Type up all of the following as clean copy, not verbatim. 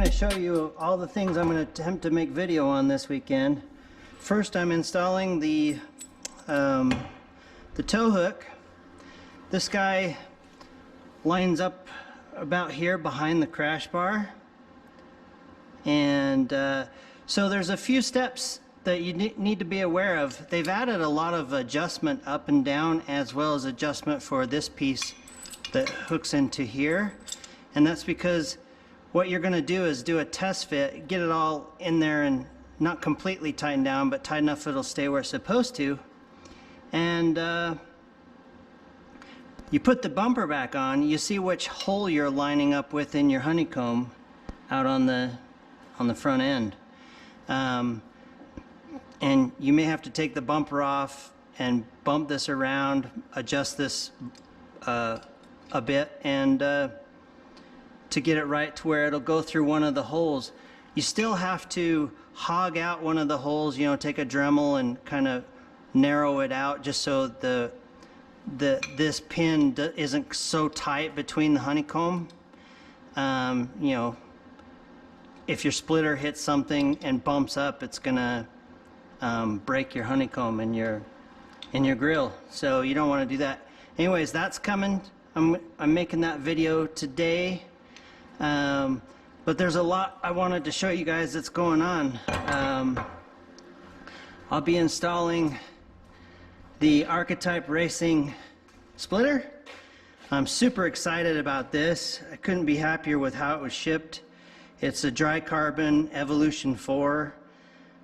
to show you all the things I'm going to attempt to make video on this weekend. First, I'm installing the tow hook. This guy lines up about here behind the crash bar, and so there's a few steps that you need to be aware of. They've added a lot of adjustment up and down, as well as adjustment for this piece that hooks into here, and that's because what you're going to do is do a test fit, get it all in there and not completely tightened down, but tight enough it'll stay where it's supposed to. And you put the bumper back on, you see which hole you're lining up with in your honeycomb out on the front end. And you may have to take the bumper off and bump this around, adjust this a bit, and to get it right to where it'll go through one of the holes. You still have to hog out one of the holes, you know, take a Dremel and kind of narrow it out just so this pin isn't so tight between the honeycomb. You know, if your splitter hits something and bumps up, it's gonna break your honeycomb in your grill, so you don't want to do that. Anyways, that's coming. I'm making that video today. But there's a lot I wanted to show you guys that's going on. I'll be installing the Archetype Racing splitter. I'm super excited about this. I couldn't be happier with how it was shipped. It's a dry carbon Evolution 4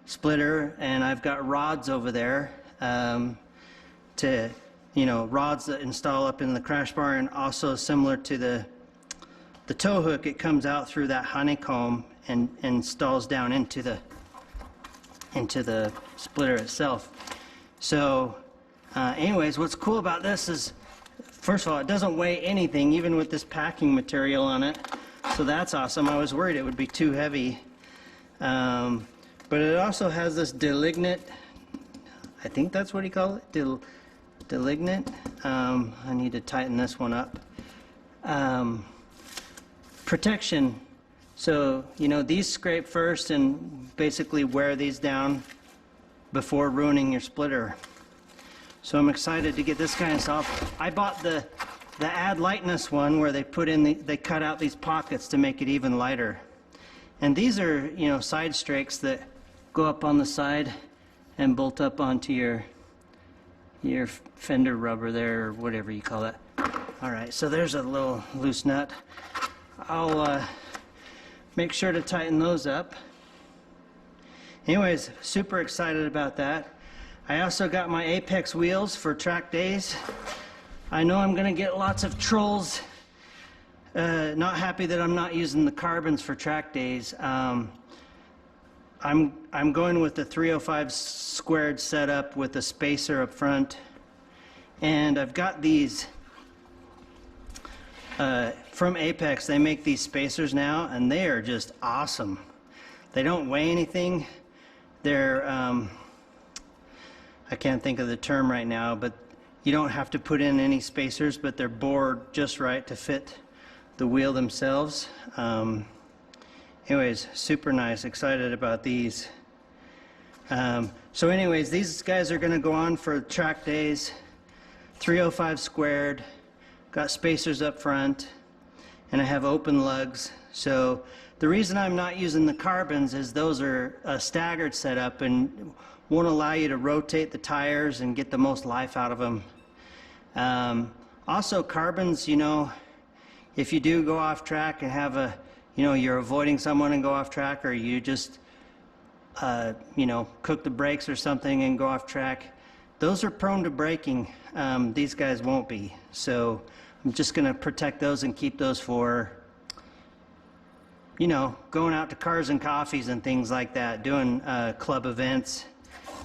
splitter, and I've got rods over there to, you know, rods that install up in the crash bar, and also similar to the tow hook, it comes out through that honeycomb and installs down into the splitter itself. So anyways, what's cool about this is, first of all, it doesn't weigh anything, even with this packing material on it, so that's awesome. I was worried it would be too heavy, but it also has this Delignit, I think that's what he called it, Delignit. I need to tighten this one up. Protection, so you know, these scrape first and basically wear these down before ruining your splitter. So I'm excited to get this guy installed. I bought the Add Lightness one, where they put in they cut out these pockets to make it even lighter. And these are, you know, side strakes that go up on the side and bolt up onto your fender rubber there, or whatever you call that. All right, so there's a little loose nut. I'll make sure to tighten those up. Anyways, super excited about that. I also got my Apex wheels for track days. I know I'm gonna get lots of trolls not happy that I'm not using the carbons for track days. I'm going with the 305 squared setup with a spacer up front, and I've got these from Apex. They make these spacers now, and they are just awesome. They don't weigh anything. They're I can't think of the term right now, but you don't have to put in any spacers, but they're bored just right to fit the wheel themselves. Anyways, super nice, excited about these. So anyways, these guys are going to go on for track days. 305 squared, got spacers up front, and I have open lugs. So the reason I'm not using the carbons is those are a staggered setup and won't allow you to rotate the tires and get the most life out of them. Also, carbons, you know, if you do go off track and have a, you know, you're avoiding someone and go off track, or you just you know, cook the brakes or something and go off track, those are prone to breaking. These guys won't be. So I'm just going to protect those and keep those for, you know, going out to cars and coffees and things like that, doing club events.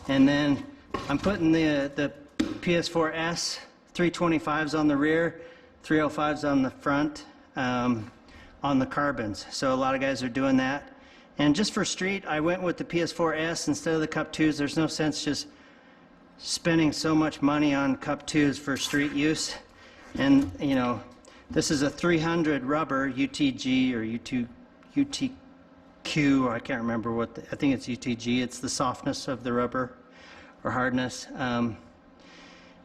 And then I'm putting the PS4S 325s on the rear, 305s on the front, on the carbons. So a lot of guys are doing that. And just for street, I went with the PS4S instead of the Cup 2s. There's no sense just spending so much money on Cup 2s for street use. And, you know, this is a 300 rubber UTG or UT Q, I can't remember what, I think it's UTG, it's the softness of the rubber or hardness.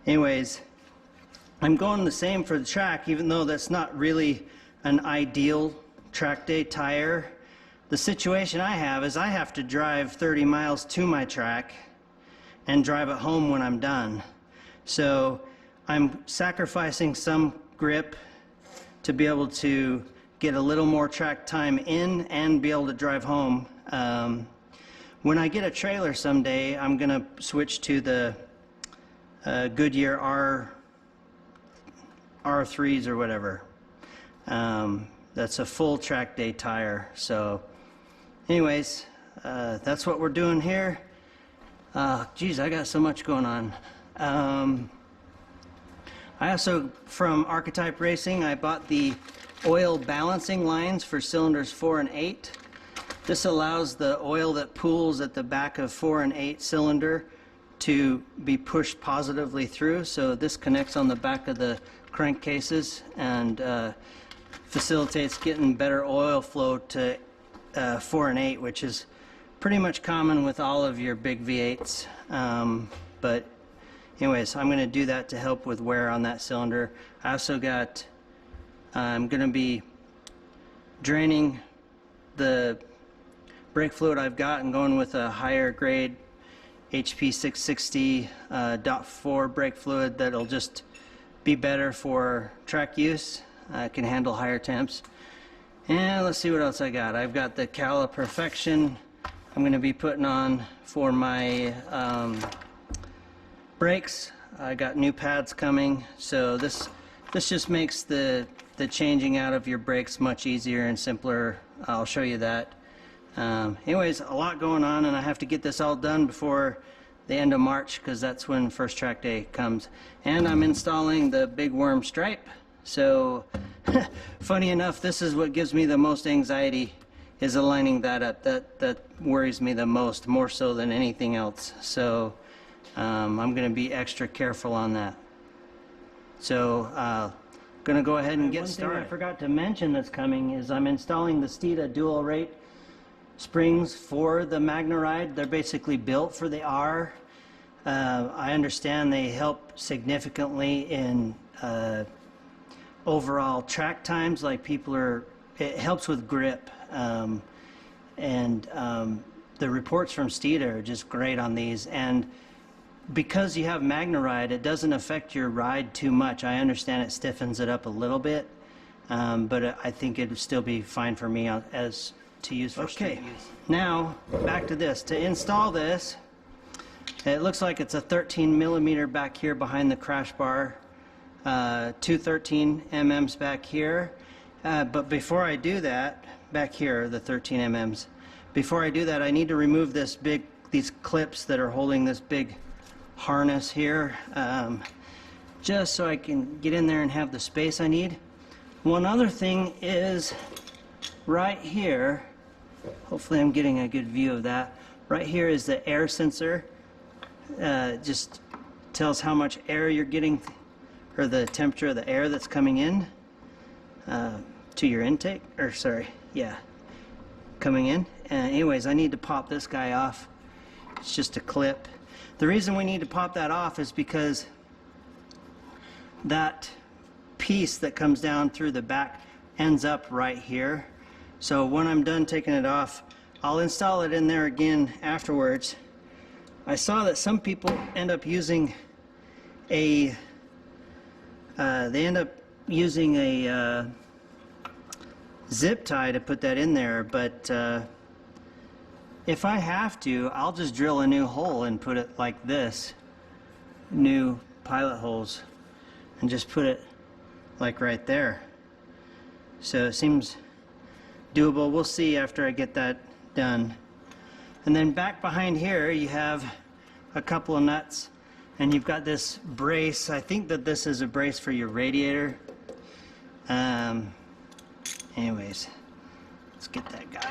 Anyways, I'm going the same for the track, even though that's not really an ideal track day tire. The situation I have is I have to drive 30 miles to my track and drive it home when I'm done. So I'm sacrificing some grip to be able to get a little more track time in and be able to drive home. When I get a trailer someday, I'm gonna switch to the Goodyear R3s or whatever. That's a full track day tire. So anyways, that's what we're doing here. Geez, I got so much going on. I also, from Archetype Racing, I bought the oil balancing lines for cylinders 4 and 8. This allows the oil that pools at the back of 4 and 8 cylinder to be pushed positively through. So this connects on the back of the crankcases and facilitates getting better oil flow to 4 and 8, which is pretty much common with all of your big V8s. But anyways, I'm going to do that to help with wear on that cylinder. I also got, I'm going to be draining the brake fluid I've got and going with a higher grade HP 660 .4 brake fluid that'll just be better for track use. Can handle higher temps. And let's see what else I got. I've got the Cala Perfection I'm going to be putting on for my brakes. I got new pads coming, so this just makes the changing out of your brakes much easier and simpler. I'll show you that. Anyways, a lot going on, and I have to get this all done before the end of March, because that's when first track day comes. And I'm installing the big worm stripe. So funny enough, this is what gives me the most anxiety, is aligning that up. That worries me the most, more so than anything else. So I'm going to be extra careful on that. So going to go ahead and get started. One thing I forgot to mention that's coming is I'm installing the Steeda dual rate springs for the MagneRide. They're basically built for the R. I understand they help significantly in overall track times, like it helps with grip. The reports from Steeda are just great on these, and because you have MagneRide, it doesn't affect your ride too much. I understand it stiffens it up a little bit, but I think it would still be fine for me as to use for street use. Now back to this. To install this, it looks like it's a 13 millimeter back here behind the crash bar, 213 mm's back here. But before I do that, back here, the 13 mm's. Before I do that, I need to remove these clips that are holding this big harness here, just so I can get in there and have the space I need. One other thing is right here, hopefully I'm getting a good view of that. Right here is the air sensor. Just tells how much air you're getting, or the temperature of the air that's coming in to your intake, or sorry, yeah, coming in. Anyways, I need to pop this guy off. It's just a clip. The reason we need to pop that off is because that piece that comes down through the back ends up right here. So when I'm done taking it off, I'll install it in there again afterwards. I saw that some people end up using a zip tie to put that in there, but if I have to, I'll just drill a new hole and put it like this, new pilot holes, and just put it like right there. So it seems doable. We'll see after I get that done. And then back behind here you have a couple of nuts, and you've got this brace. I think that this is a brace for your radiator. Anyways, let's get that guy.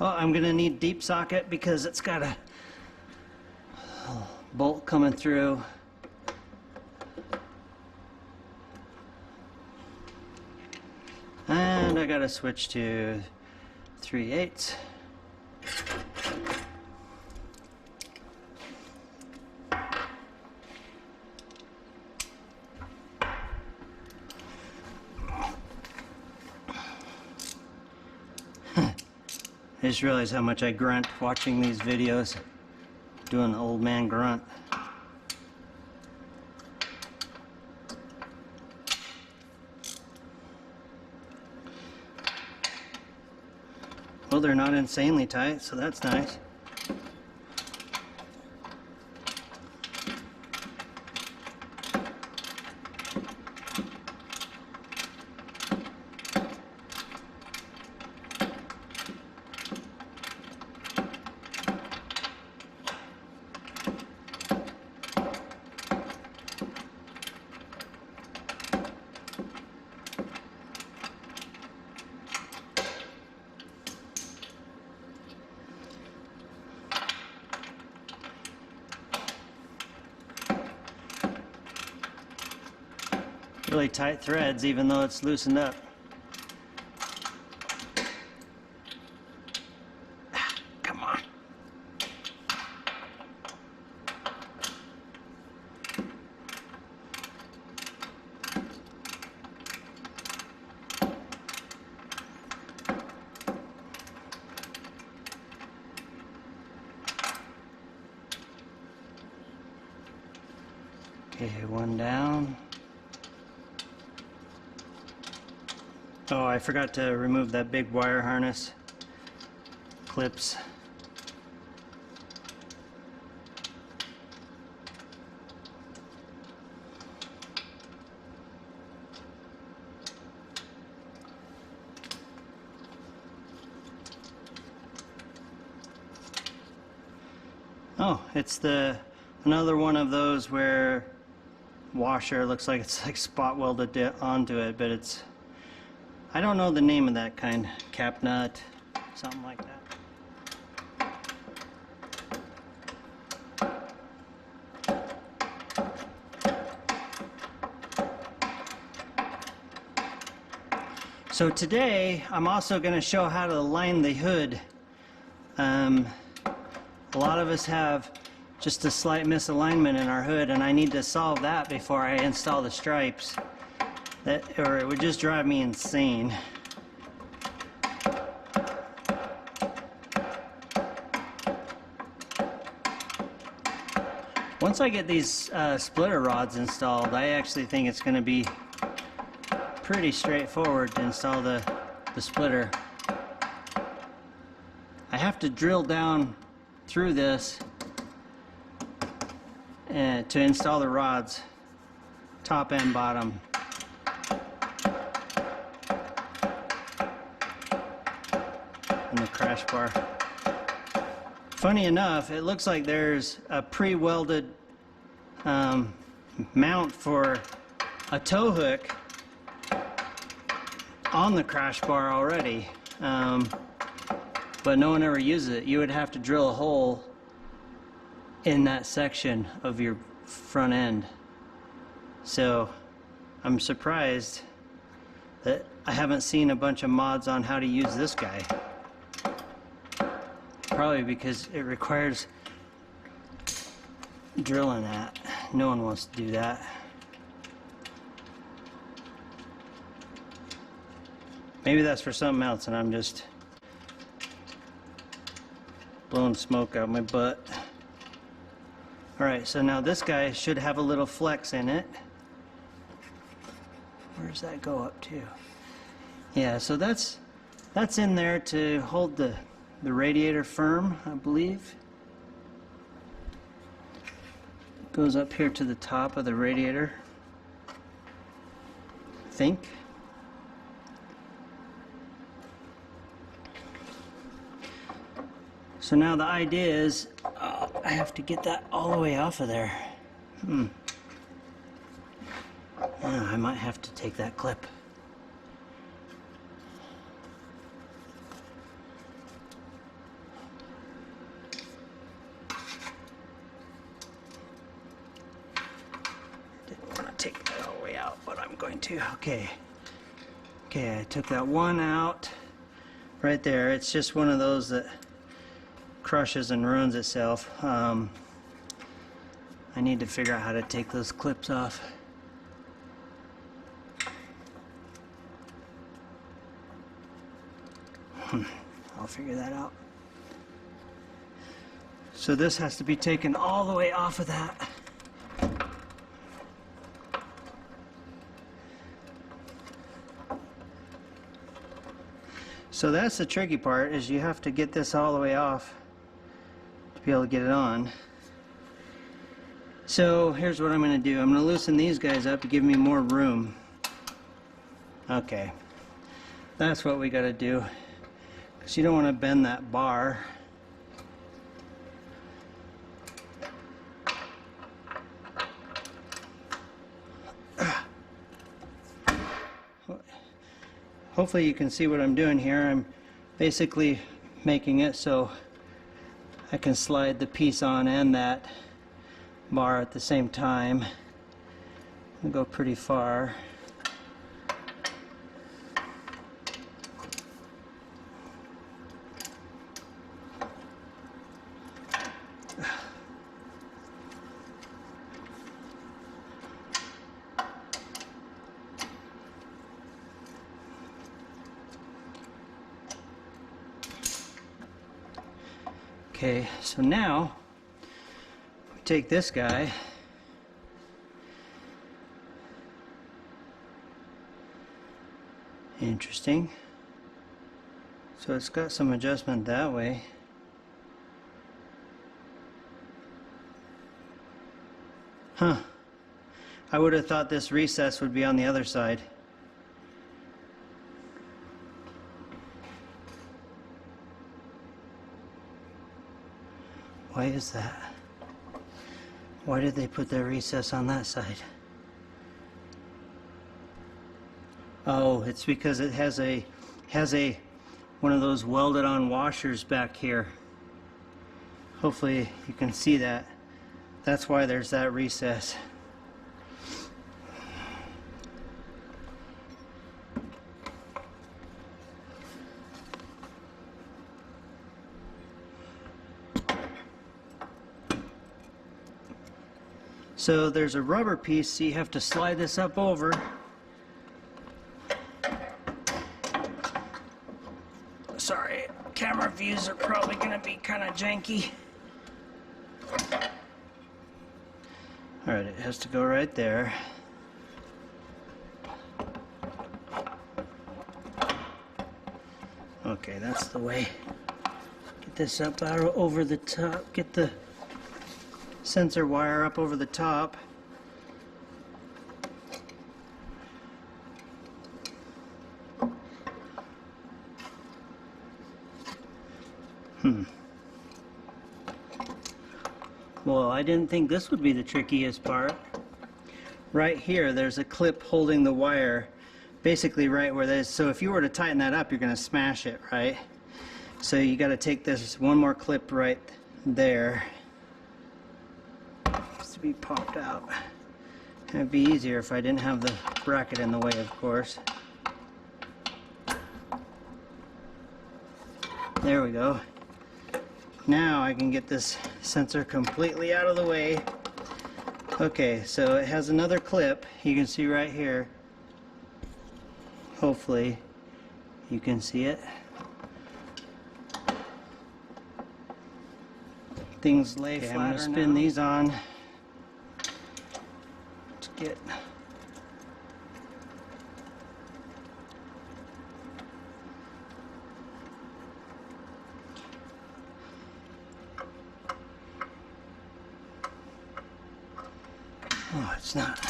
Oh, I'm gonna need deep socket because it's got a bolt coming through. And I gotta switch to 3/8. I just realized how much I grunt watching these videos, doing the old man grunt. Well, they're not insanely tight, so that's nice. Really tight threads, even though it's loosened up. Come on. Okay, one down. Oh, I forgot to remove that big wire harness clips. Oh, it's another one of those where washer looks like it's like spot welded onto it, but it's, I don't know the name of that kind. Cap nut, something like that. So today, I'm also going to show how to line the hood. A lot of us have just a slight misalignment in our hood, and I need to solve that before I install the stripes. Or it would just drive me insane. Once I get these splitter rods installed, I actually think it's going to be pretty straightforward to install the splitter. I have to drill down through this to install the rods, top and bottom. And the crash bar. Funny enough, it looks like there's a pre-welded mount for a tow hook on the crash bar already, but no one ever uses it. You would have to drill a hole in that section of your front end. So I'm surprised that I haven't seen a bunch of mods on how to use this guy. Probably because it requires drilling that. No one wants to do that. Maybe that's for something else and I'm just blowing smoke out my butt. Alright, so now this guy should have a little flex in it. Where does that go up to? Yeah, so that's in there to hold the radiator firm, I believe. It goes up here to the top of the radiator, I think. So now the idea is, I have to get that all the way off of there. I might have to take that clip. Didn't want to take that all the way out, but I'm going to. Okay, I took that one out. right there. It's just one of those that crushes and ruins itself. I need to figure out how to take those clips off. I'll figure that out. So this has to be taken all the way off of that. So that's the tricky part, is you have to get this all the way off to be able to get it on. So here's what I'm going to do. I'm going to loosen these guys up to give me more room. Okay, that's what we got to do, because you don't want to bend that bar. Hopefully you can see what I'm doing here. I'm basically making it so I can slide the piece on and that bar at the same time and go pretty far. Okay, so now we take this guy, interesting, so it's got some adjustment that way. Huh, I would have thought this recess would be on the other side. Why is that? Why did they put the recess on that side? Oh, it's because it has one of those welded on washers back here. Hopefully you can see that. That's why there's that recess. So there's a rubber piece, so you have to slide this up over. Sorry, camera views are probably going to be kind of janky. Alright, it has to go right there. Okay, that's the way. Get this up out over the top, get the sensor wire up over the top. Well, I didn't think this would be the trickiest part. Right here, there's a clip holding the wire, basically right where there's, so if you were to tighten that up, you're going to smash it, right? So you got to take this one more clip right there. To be popped out. It'd be easier if I didn't have the bracket in the way, of course. There we go. Now I can get this sensor completely out of the way. Okay, so it has another clip you can see right here. Hopefully you can see it. Things lay flatter. I'm going to spin these on. Get oh, it's not.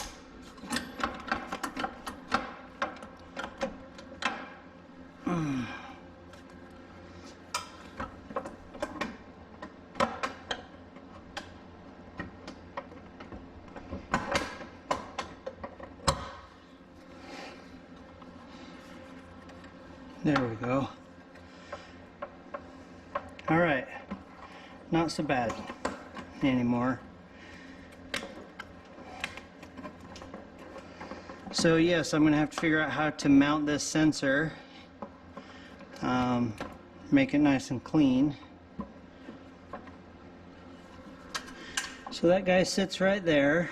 There we go. All right, not so bad anymore. So yes, I'm going to have to figure out how to mount this sensor. make it nice and clean. So that guy sits right there.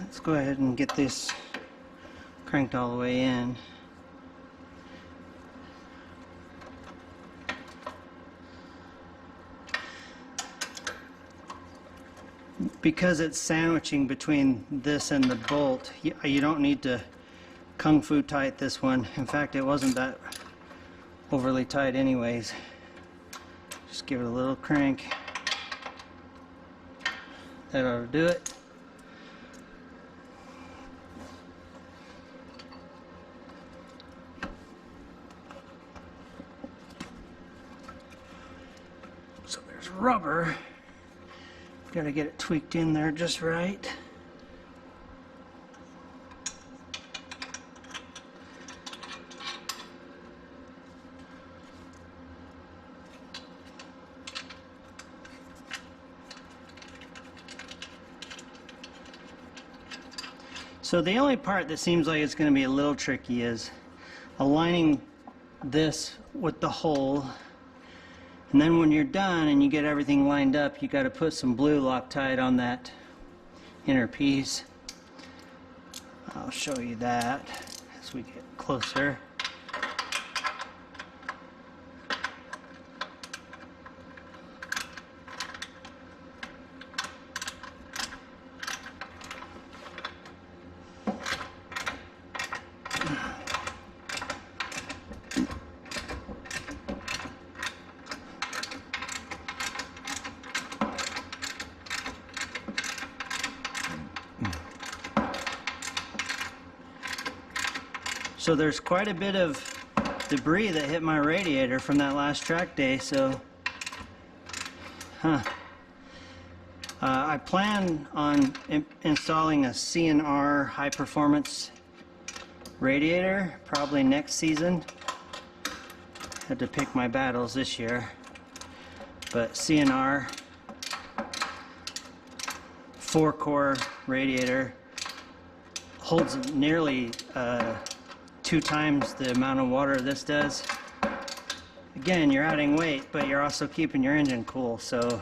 Let's go ahead and get this cranked all the way in. Because it's sandwiching between this and the bolt, you don't need to kung fu tight this one. In fact, it wasn't that overly tight anyways. Just give it a little crank. That ought to do it. So there's rubber. Gotta get it tweaked in there just right. So the only part that seems like it's going to be a little tricky is aligning this with the hole. And then when you're done and you get everything lined up, you got to put some blue Loctite on that inner piece. I'll show you that as we get closer. So there's quite a bit of debris that hit my radiator from that last track day, so I plan on installing a CNR high performance radiator probably next season. Had to pick my battles this year, but CNR 4-core radiator holds nearly 2 times the amount of water this does. Again, you're adding weight, but you're also keeping your engine cool, so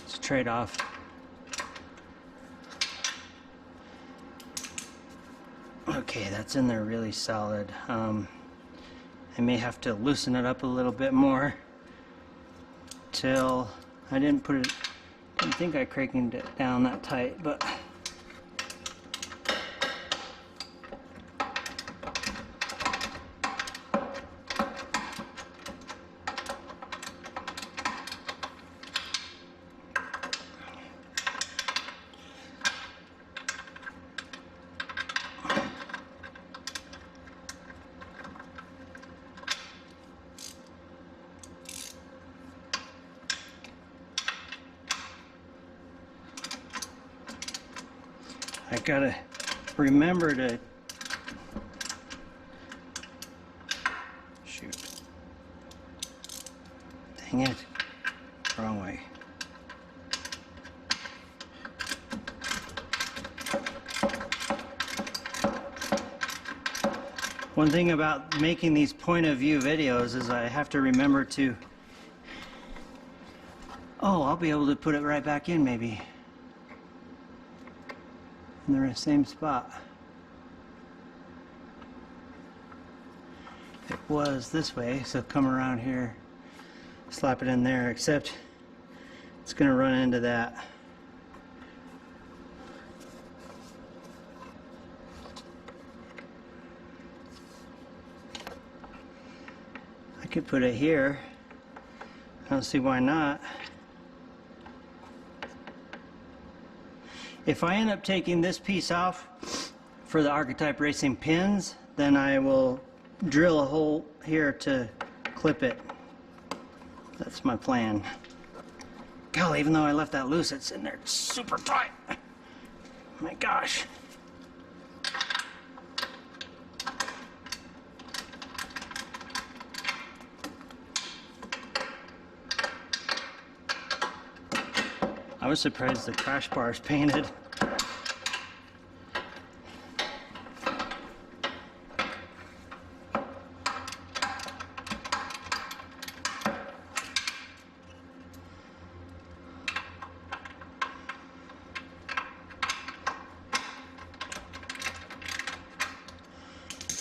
it's a trade-off. Okay, that's in there really solid. I may have to loosen it up a little bit more till I didn't think I cranked it down that tight, but I gotta remember to shoot. Dang it. Wrong way. One thing about making these point of view videos is I have to remember to, oh, I'll be able to put it right back in maybe. In the same spot. It was this way, so come around here, slap it in there, except it's going to run into that. I could put it here. I don't see why not. If I end up taking this piece off for the Archetype Racing pins, then I will drill a hole here to clip it. That's my plan. Golly, even though I left that loose, it's in there super tight. My gosh. I was surprised the crash bar is painted.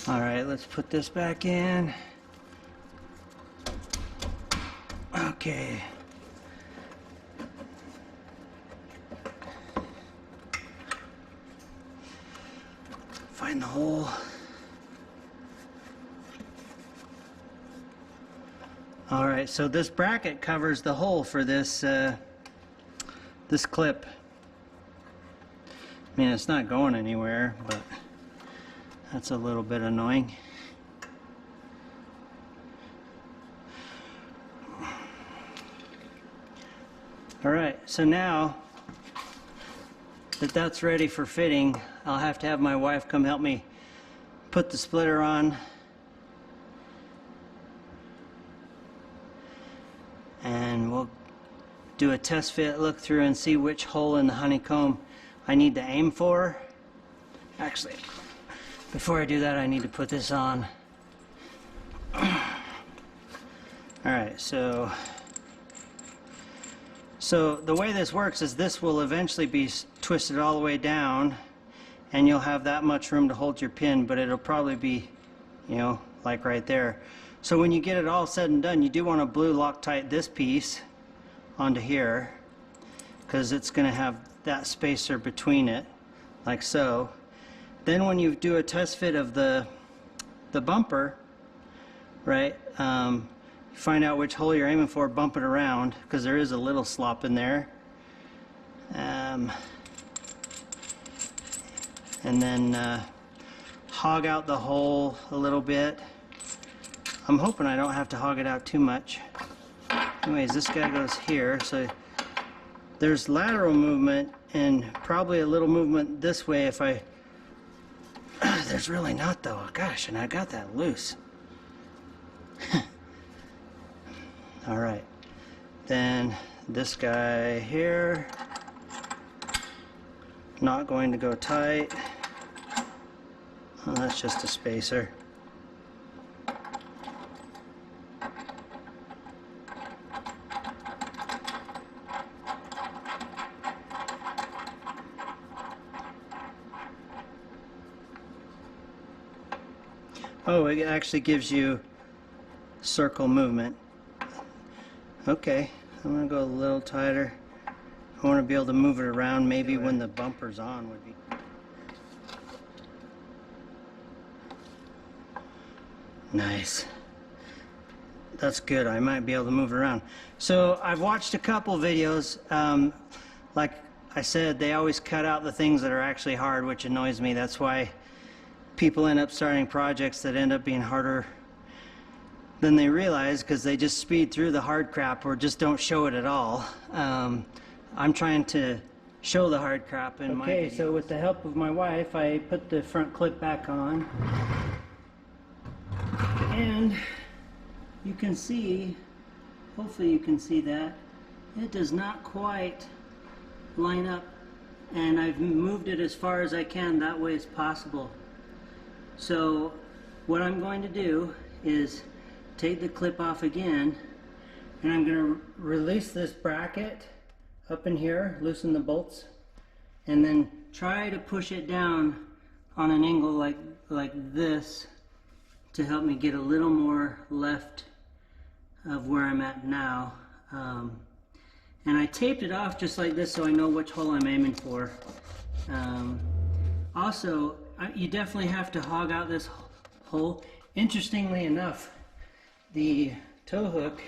All right, let's put this back in. Okay. Find the hole. All right, so this bracket covers the hole for this this clip. I mean, it's not going anywhere, but that's a little bit annoying. All right, so now that that's ready for fitting, I'll have to have my wife come help me put the splitter on. And we'll do a test fit, look through and see which hole in the honeycomb I need to aim for. Actually, before I do that, I need to put this on. Alright, so the way this works is this will eventually be twisted all the way down, and you'll have that much room to hold your pin, but it'll probably be, you know, like right there. So when you get it all said and done, you do want to blue Loctite this piece onto here, because it's going to have that spacer between it, like so. Then when you do a test fit of the bumper, right, you find out which hole you're aiming for, bump it around, because there is a little slop in there. And then hog out the hole a little bit. I'm hoping I don't have to hog it out too much. Anyways, this guy goes here, so there's lateral movement and probably a little movement this way if I... There's really not though, gosh, and I got that loose. Alright, then this guy here, not going to go tight. Oh, that's just a spacer. Oh, it actually gives you circle movement. Okay, I'm going to go a little tighter. I want to be able to move it around maybe when the bumper's on would be. Nice. That's good. I might be able to move it around. So I've watched a couple videos. Like I said, they always cut out the things that are actually hard, which annoys me. That's why people end up starting projects that end up being harder than they realize, because they just speed through the hard crap or just don't show it at all. I'm trying to show the hard crap in my videos. So with the help of my wife, I put the front clip back on, and you can see, hopefully you can see that it does not quite line up, and I've moved it as far as I can that way as possible. So what I'm going to do is take the clip off again, and I'm going to release this bracket up in here, loosen the bolts, and then try to push it down on an angle like this to help me get a little more left of where I'm at now. And I taped it off just like this so I know which hole I'm aiming for. Also, you definitely have to hog out this hole. Interestingly enough, the tow hook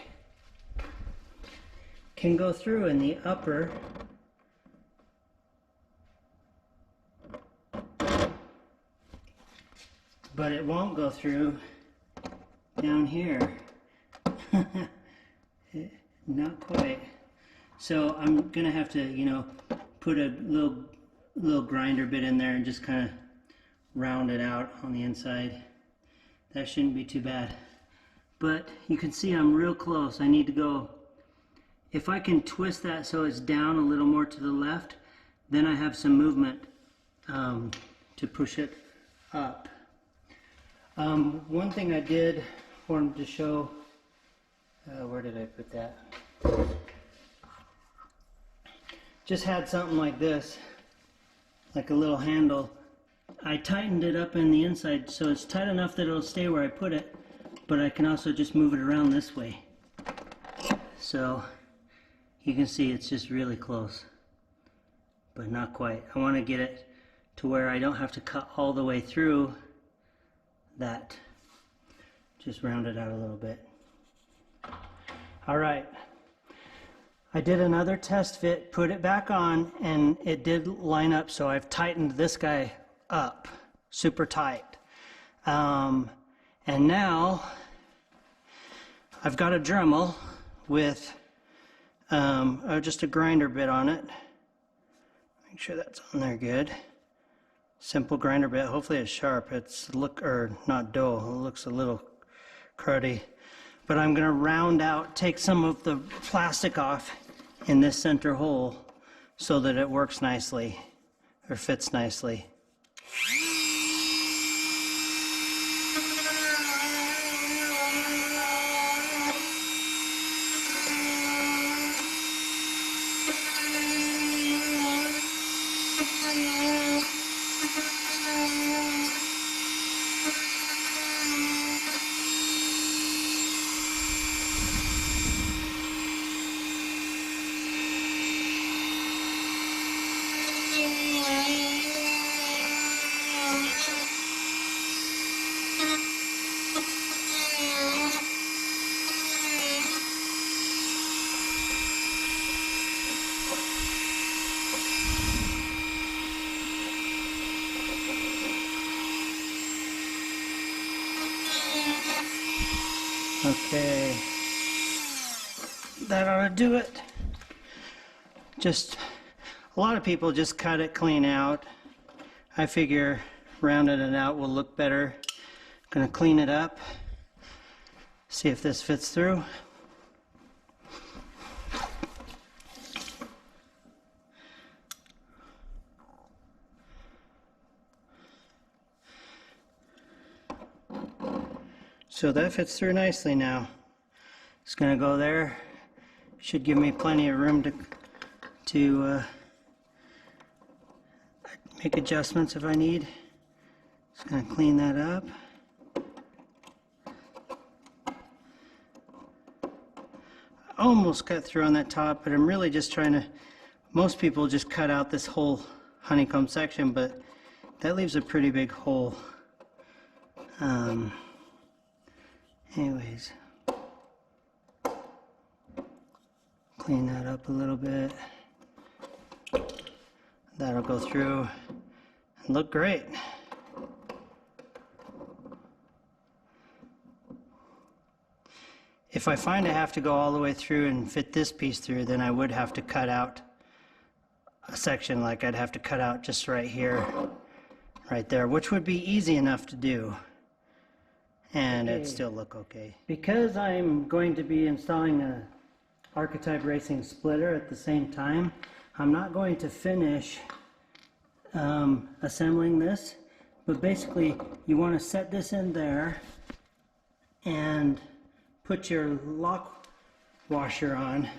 can go through in the upper but it won't go through down here. Not quite. So I'm gonna have to, you know, put a little grinder bit in there and just kind of round it out on the inside. That shouldn't be too bad. But you can see I'm real close. I need to go, if I can twist that so it's down a little more to the left, then I have some movement to push it up. One thing I did wanted to show, where did I put that? Just had something like this, like a little handle. I tightened it up in the inside so it's tight enough that it'll stay where I put it, but I can also just move it around this way. So you can see it's just really close, but not quite. I want to get it to where I don't have to cut all the way through that. Just round it out a little bit. All right. I did another test fit, put it back on, and it did line up, so I've tightened this guy up super tight. And now I've got a Dremel with just a grinder bit on it. Make sure that's on there good. Simple grinder bit. Hopefully it's sharp. It's not dull. It looks a little cruddy. But I'm going to round out, take some of the plastic off in this center hole so that it works nicely, or fits nicely. Okay, that ought to do it. Just, a lot of people just cut it clean out. I figure rounding it out will look better. Gonna clean it up, see if this fits through. So that fits through nicely now. It's gonna go there. Should give me plenty of room to make adjustments if I need. Just gonna clean that up. I almost cut through on that top, but I'm really just trying to, most people just cut out this whole honeycomb section, but that leaves a pretty big hole. Anyways, clean that up a little bit. That'll go through and look great. If I find I have to go all the way through and fit this piece through, then I would have to cut out a section, like I'd have to cut out just right here, right there, which would be easy enough to do. And it'd still look okay. Because I'm going to be installing a Archetype Racing splitter at the same time, I'm not going to finish assembling this, but basically you want to set this in there and put your lock washer on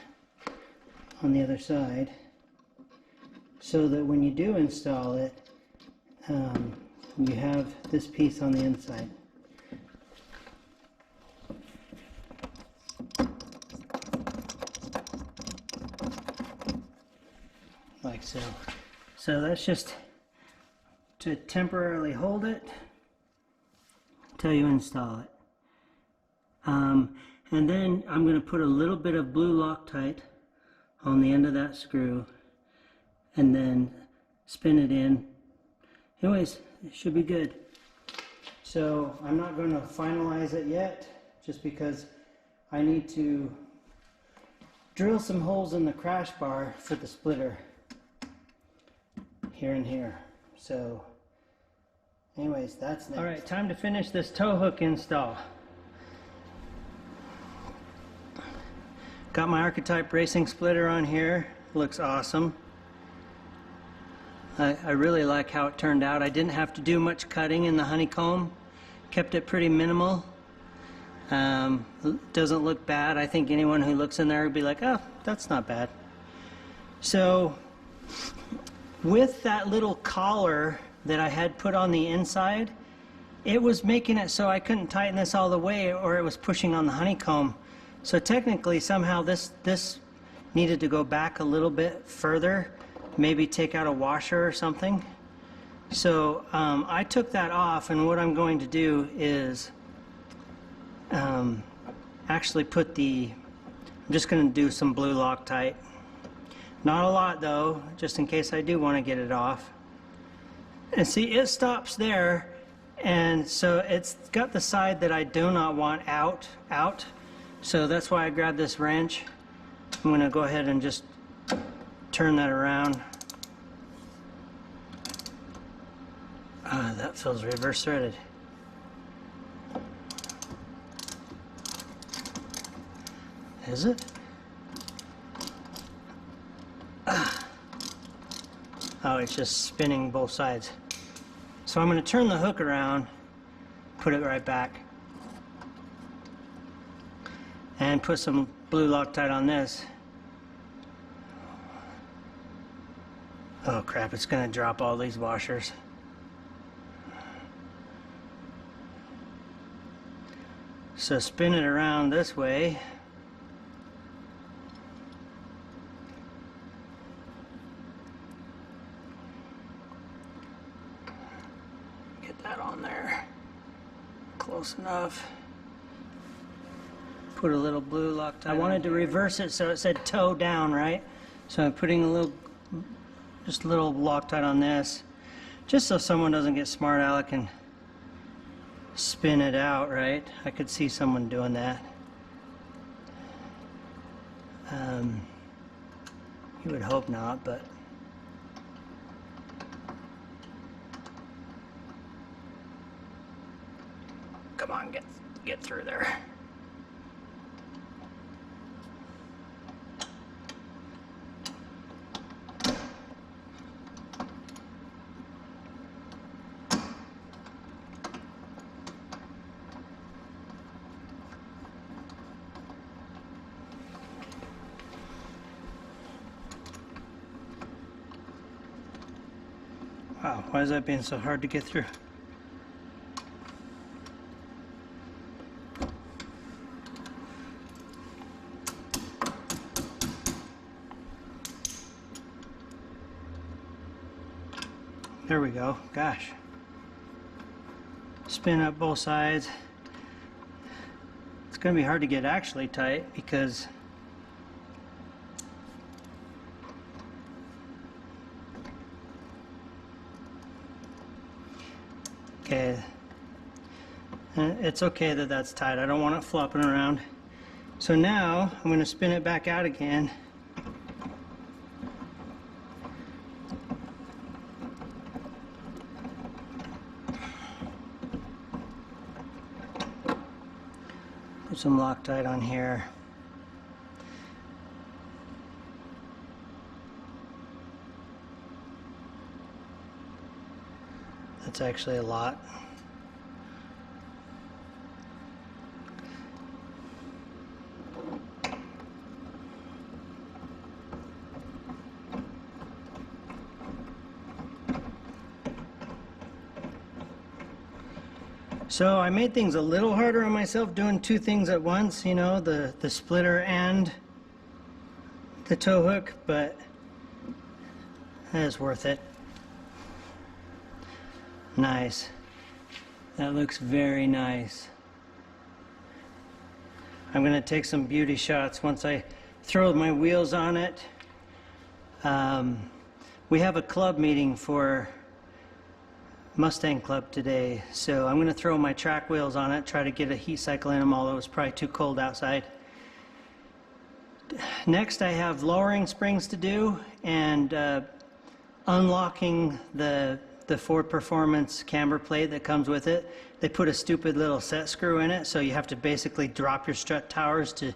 the other side, so that when you do install it, you have this piece on the inside. Like so. So that's just to temporarily hold it until you install it. And then I'm going to put a little bit of blue Loctite on the end of that screw and then spin it in. Anyways, it should be good. So I'm not going to finalize it yet, just because I need to drill some holes in the crash bar for the splitter here and here. So anyways, that's next. All right, time to finish this tow hook install. Got my Archetype Racing splitter on here. Looks awesome. I really like how it turned out. I didn't have to do much cutting in the honeycomb. Kept it pretty minimal. Doesn't look bad. I think anyone who looks in there would be like, oh, that's not bad. So with that little collar that I had put on the inside, it was making it so I couldn't tighten this all the way, or it was pushing on the honeycomb. So technically somehow this needed to go back a little bit further, maybe take out a washer or something. So I took that off, and what I'm going to do is actually I'm just going to do some blue Loctite. Not a lot though, just in case I do want to get it off. And see, it stops there, and so it's got the side that I do not want out. So that's why I grabbed this wrench. I'm going to go ahead and just turn that around. That feels reverse threaded. Is it? Oh, it's just spinning both sides. So I'm going to turn the hook around, put it right back, and put some blue Loctite on this. Oh crap, it's going to drop all these washers. So spin it around this way. Get that on there. Close enough. Put a little blue Loctite. I wanted to reverse it so it said toe down, right? So I'm putting just a little Loctite on this, just so someone doesn't get smart aleck and spin it out, right? I could see someone doing that. You would hope not, but come on, get through there. Wow, why is that being so hard to get through? There we go. Gosh. Spin up both sides. It's going to be hard to get actually tight because okay, it's okay that that's tight. I don't want it flopping around. So now I'm going to spin it back out again. Put some Loctite on here. That's actually a lot. So I made things a little harder on myself doing two things at once, you know, the splitter and the tow hook, but that is worth it. Nice. That looks very nice. I'm going to take some beauty shots once I throw my wheels on it. We have a club meeting for Mustang Club today, so I'm going to throw my track wheels on it, try to get a heat cycle in them, although it's probably too cold outside. Next I have lowering springs to do and unlocking the Ford Performance camber plate that comes with it. They put a stupid little set screw in it, so you have to basically drop your strut towers to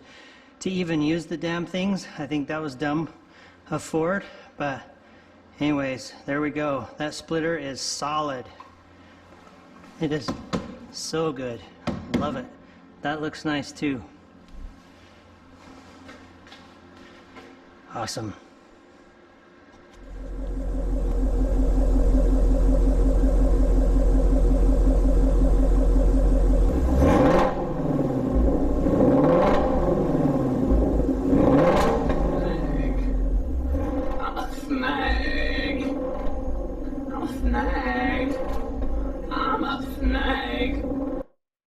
even use the damn things. I think that was dumb of Ford, but anyways, there we go. That splitter is solid. It is so good. Love it. That looks nice too. Awesome.